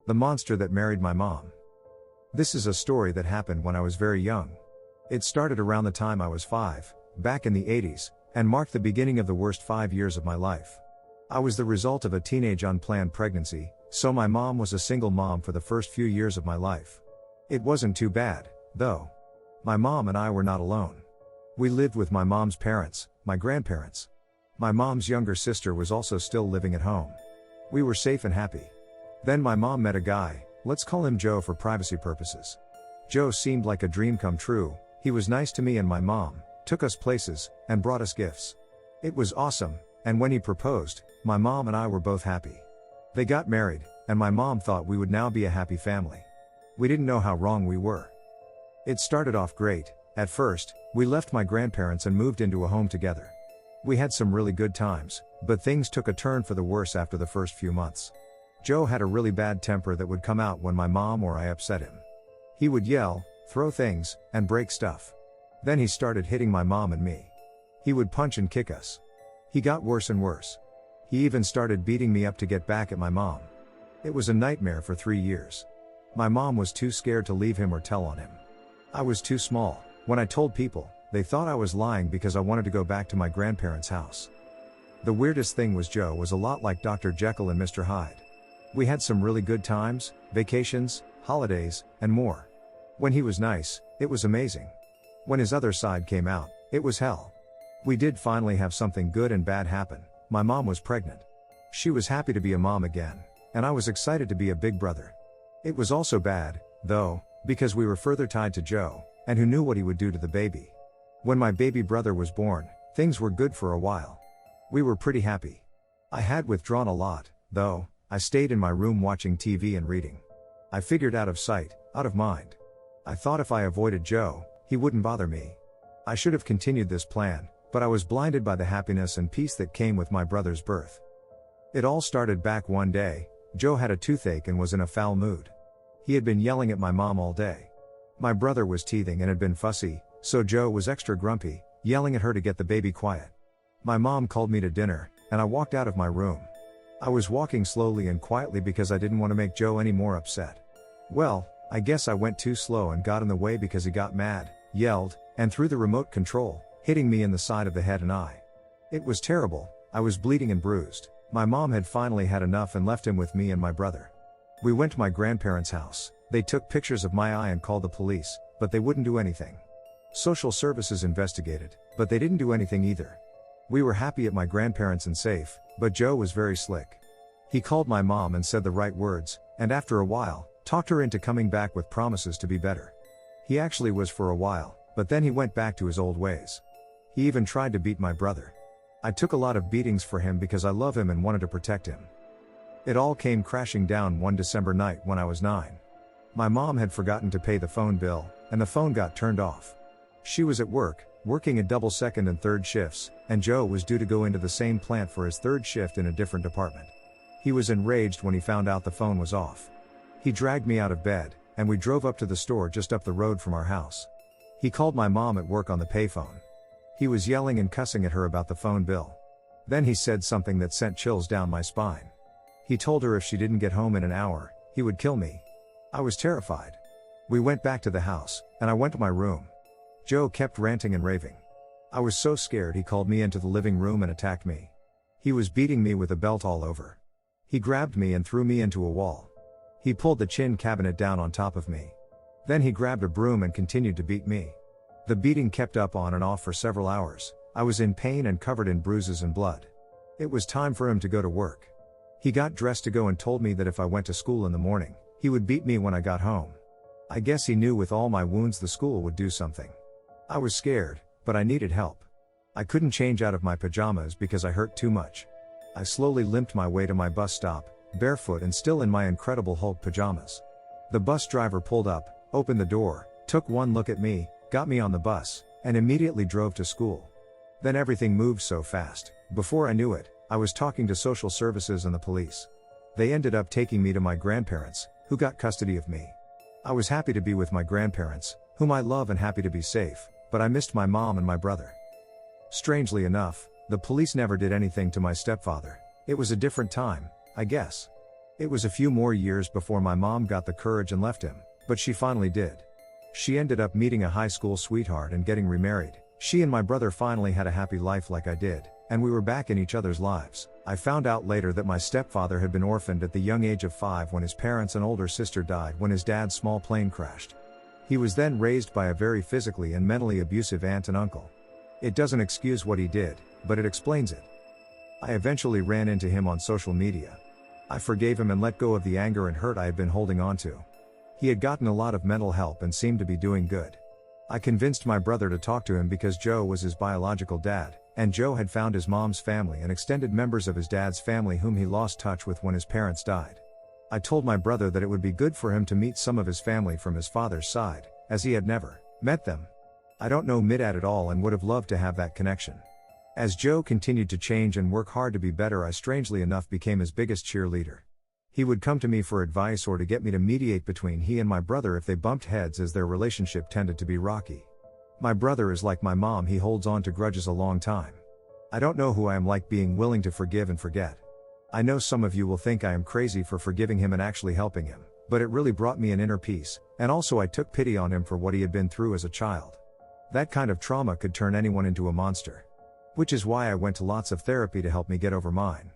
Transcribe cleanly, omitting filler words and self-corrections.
The monster that married my mom. This is a story that happened when I was very young. It started around the time I was 5, back in the 80s, and marked the beginning of the worst 5 years of my life. I was the result of a teenage unplanned pregnancy, so my mom was a single mom for the first few years of my life. It wasn't too bad, though. My mom and I were not alone. We lived with my mom's parents, my grandparents. My mom's younger sister was also still living at home. We were safe and happy. Then my mom met a guy, let's call him Joe for privacy purposes. Joe seemed like a dream come true. He was nice to me and my mom, took us places, and brought us gifts. It was awesome, and when he proposed, my mom and I were both happy. They got married, and my mom thought we would now be a happy family. We didn't know how wrong we were. It started off great. At first, we left my grandparents and moved into a home together. We had some really good times, but things took a turn for the worse after the first few months. Joe had a really bad temper that would come out when my mom or I upset him. He would yell, throw things, and break stuff. Then he started hitting my mom and me. He would punch and kick us. He got worse and worse. He even started beating me up to get back at my mom. It was a nightmare for 3 years. My mom was too scared to leave him or tell on him. I was too small. When I told people, they thought I was lying because I wanted to go back to my grandparents' house. The weirdest thing was Joe was a lot like Dr. Jekyll and Mr. Hyde. We had some really good times, vacations, holidays, and more. When he was nice, it was amazing. When his other side came out, it was hell. We did finally have something good and bad happen. My mom was pregnant. She was happy to be a mom again, and I was excited to be a big brother. It was also bad, though, because we were further tied to Joe, and who knew what he would do to the baby. When my baby brother was born, things were good for a while. We were pretty happy. I had withdrawn a lot, though. I stayed in my room watching TV and reading. I figured out of sight, out of mind. I thought if I avoided Joe, he wouldn't bother me. I should have continued this plan, but I was blinded by the happiness and peace that came with my brother's birth. It all started back one day. Joe had a toothache and was in a foul mood. He had been yelling at my mom all day. My brother was teething and had been fussy, so Joe was extra grumpy, yelling at her to get the baby quiet. My mom called me to dinner, and I walked out of my room. I was walking slowly and quietly because I didn't want to make Joe any more upset. Well, I guess I went too slow and got in the way because he got mad, yelled, and threw the remote control, hitting me in the side of the head and eye. It was terrible. I was bleeding and bruised. My mom had finally had enough and left him with me and my brother. We went to my grandparents' house. They took pictures of my eye and called the police, but they wouldn't do anything. Social services investigated, but they didn't do anything either. We were happy at my grandparents and safe, but Joe was very slick. He called my mom and said the right words, and after a while, talked her into coming back with promises to be better. He actually was for a while, but then he went back to his old ways. He even tried to beat my brother. I took a lot of beatings for him because I love him and wanted to protect him. It all came crashing down one December night when I was 9. My mom had forgotten to pay the phone bill, and the phone got turned off. She was at work, working a double second and third shifts, and Joe was due to go into the same plant for his third shift in a different department. He was enraged when he found out the phone was off. He dragged me out of bed, and we drove up to the store just up the road from our house. He called my mom at work on the payphone. He was yelling and cussing at her about the phone bill. Then he said something that sent chills down my spine. He told her if she didn't get home in an hour, he would kill me. I was terrified. We went back to the house, and I went to my room. Joe kept ranting and raving. I was so scared he called me into the living room and attacked me. He was beating me with a belt all over. He grabbed me and threw me into a wall. He pulled the chin cabinet down on top of me. Then he grabbed a broom and continued to beat me. The beating kept up on and off for several hours. I was in pain and covered in bruises and blood. It was time for him to go to work. He got dressed to go and told me that if I went to school in the morning, he would beat me when I got home. I guess he knew with all my wounds the school would do something. I was scared, but I needed help. I couldn't change out of my pajamas because I hurt too much. I slowly limped my way to my bus stop, barefoot and still in my Incredible Hulk pajamas. The bus driver pulled up, opened the door, took one look at me, got me on the bus, and immediately drove to school. Then everything moved so fast. Before I knew it, I was talking to social services and the police. They ended up taking me to my grandparents, who got custody of me. I was happy to be with my grandparents, whom I love, and happy to be safe, but I missed my mom and my brother. Strangely enough, the police never did anything to my stepfather. It was a different time, I guess. It was a few more years before my mom got the courage and left him, but she finally did. She ended up meeting a high school sweetheart and getting remarried. She and my brother finally had a happy life like I did, and we were back in each other's lives. I found out later that my stepfather had been orphaned at the young age of 5 when his parents and older sister died when his dad's small plane crashed. He was then raised by a very physically and mentally abusive aunt and uncle. It doesn't excuse what he did, but it explains it. I eventually ran into him on social media. I forgave him and let go of the anger and hurt I had been holding on to. He had gotten a lot of mental help and seemed to be doing good. I convinced my brother to talk to him because Joe was his biological dad, and Joe had found his mom's family and extended members of his dad's family whom he lost touch with when his parents died. I told my brother that it would be good for him to meet some of his family from his father's side, as he had never met them. I don't know Midad at all and would have loved to have that connection. As Joe continued to change and work hard to be better, I strangely enough became his biggest cheerleader. He would come to me for advice or to get me to mediate between he and my brother if they bumped heads, as their relationship tended to be rocky. My brother is like my mom, he holds on to grudges a long time. I don't know who I am like, being willing to forgive and forget. I know some of you will think I am crazy for forgiving him and actually helping him, but it really brought me an inner peace, and also I took pity on him for what he had been through as a child. That kind of trauma could turn anyone into a monster. Which is why I went to lots of therapy to help me get over mine.